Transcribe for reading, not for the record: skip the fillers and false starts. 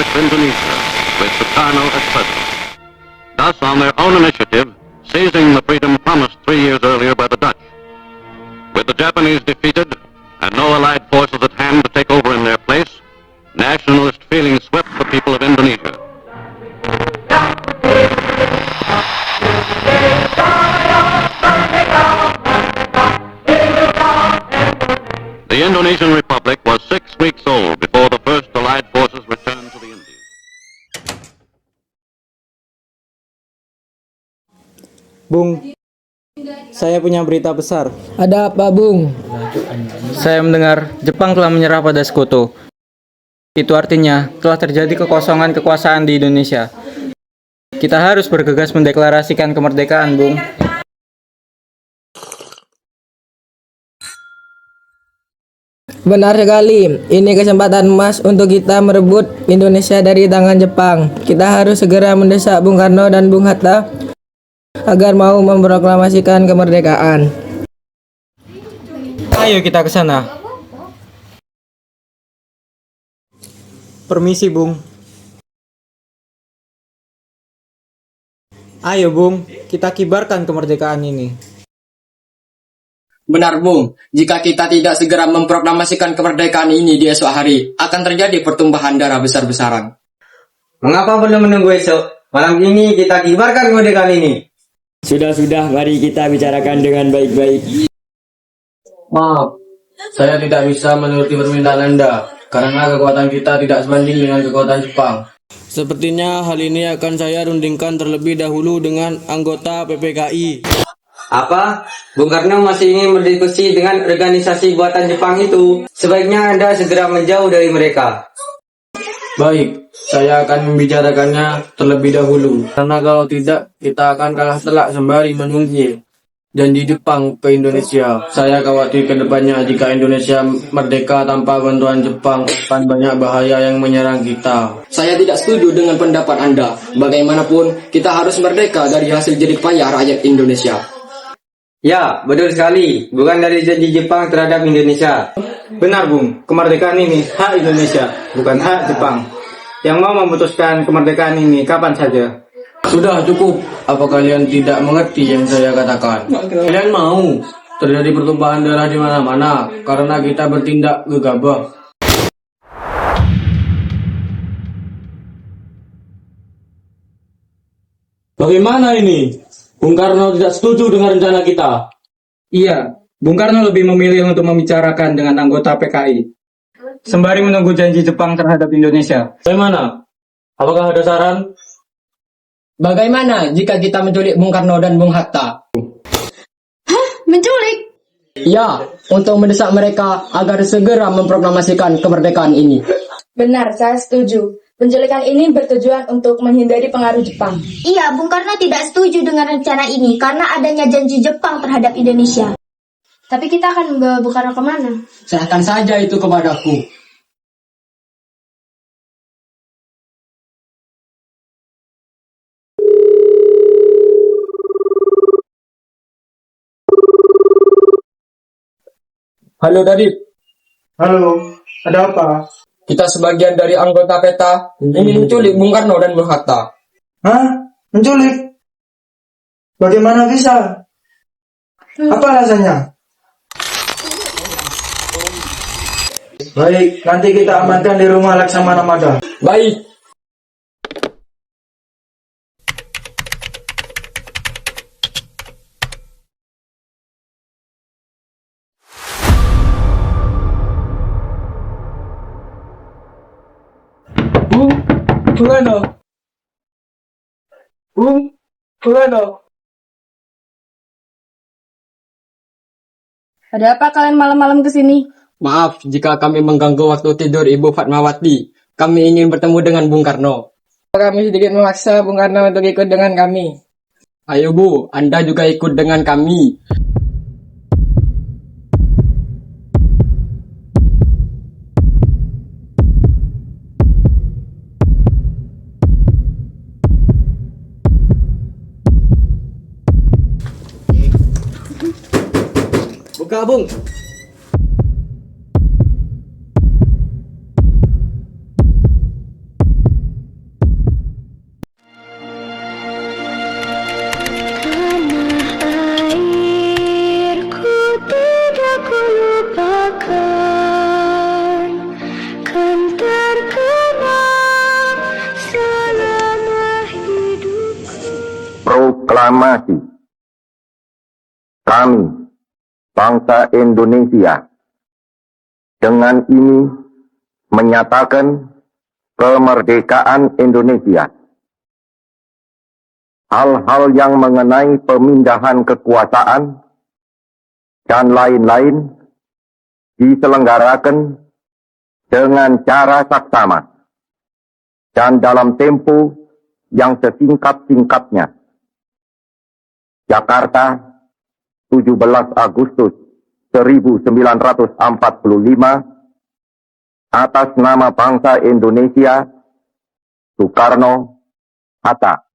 Republic of Indonesia, with Sukarno as president. Thus, on their own initiative, seizing the freedom promised 3 years earlier by the Dutch. With the Japanese defeated and no allied forces at hand to take over in their place, nationalist feeling swept the people of Indonesia. The Indonesian Republic was 6 weeks old before the first allied forces returned to the Indies. Bung, saya punya berita besar. Ada apa, Bung? Saya mendengar Jepang telah menyerah pada Sekutu. Itu artinya telah terjadi kekosongan kekuasaan di Indonesia. Kita harus bergegas mendeklarasikan kemerdekaan, Bung. Benar sekali, ini kesempatan emas untuk kita merebut Indonesia dari tangan Jepang. Kita harus segera mendesak Bung Karno dan Bung Hatta agar mau memproklamasikan kemerdekaan. Ayo kita ke sana. Permisi, Bung. Ayo, Bung, kita kibarkan kemerdekaan ini. Benar, Bung. Jika kita tidak segera memproklamasikan kemerdekaan ini di esok hari, akan terjadi pertumpahan darah besar-besaran. Mengapa perlu menunggu esok? Malam ini kita kibarkan kemerdekaan ini. Sudah, mari kita bicarakan dengan baik-baik. Maaf, saya tidak bisa menuruti permintaan Anda, karena kekuatan kita tidak sebanding dengan kekuatan Jepang. Sepertinya hal ini akan saya rundingkan terlebih dahulu dengan anggota PPKI. Apa? Bung Karno masih ingin berdiskusi dengan organisasi buatan Jepang itu. Sebaiknya Anda segera menjauh dari mereka. Baik, saya akan membicarakannya terlebih dahulu. Karena kalau tidak, kita akan kalah telak sembari menunggu janji Jepang ke Indonesia. Saya khawatir ke depannya jika Indonesia merdeka tanpa bantuan Jepang, akan banyak bahaya yang menyerang kita. Saya tidak setuju dengan pendapat Anda. Bagaimanapun, kita harus merdeka dari hasil jerih payah rakyat Indonesia. Ya, betul sekali. Bukan dari janji Jepang terhadap Indonesia. Benar, Bung. Kemerdekaan ini hak Indonesia, bukan hak Jepang. Yang mau memutuskan kemerdekaan ini kapan saja. Sudah cukup. Apa kalian tidak mengerti yang saya katakan? Kalian mau terjadi pertumpahan darah di mana-mana karena kita bertindak gegabah. Bagaimana ini? Bung Karno tidak setuju dengan rencana kita. Iya, Bung Karno lebih memilih untuk membicarakan dengan anggota PKI. Sembari menunggu janji Jepang terhadap Indonesia. Bagaimana? Apakah ada saran? Bagaimana jika kita menculik Bung Karno dan Bung Hatta? Menculik? Ya, untuk mendesak mereka agar segera memproklamasikan kemerdekaan ini. Benar, saya setuju. Penculikan ini bertujuan untuk menghindari pengaruh Jepang. Iya, Bung Karno tidak setuju dengan rencana ini karena adanya janji Jepang terhadap Indonesia. Tapi kita akan membawa Bung Karno kemana? Serahkan saja itu kepadaku. Halo, Dadip. Halo, ada apa? Kita sebagian dari anggota PETA ingin menculik Bung Karno dan Bung Hatta. Hah? Menculik? Bagaimana bisa? Apa alasannya? Baik, nanti kita amankan di rumah Laksamana Mada. Baik. Bung Karno. Ada apa kalian malam-malam kesini? Maaf jika kami mengganggu waktu tidur Ibu Fatmawati. Kami ingin bertemu dengan Bung Karno. Kami sedikit memaksa Bung Karno untuk ikut dengan kami. Ayo Bu, Anda juga ikut dengan kami. Buka, Bung. Proklamasi. Kami, bangsa Indonesia, dengan ini menyatakan kemerdekaan Indonesia. Hal-hal yang mengenai pemindahan kekuasaan dan lain-lain diselenggarakan dengan cara saksama dan dalam tempo yang sesingkat-singkatnya. Jakarta, 17 Agustus 1945, atas nama bangsa Indonesia, Soekarno-Hatta.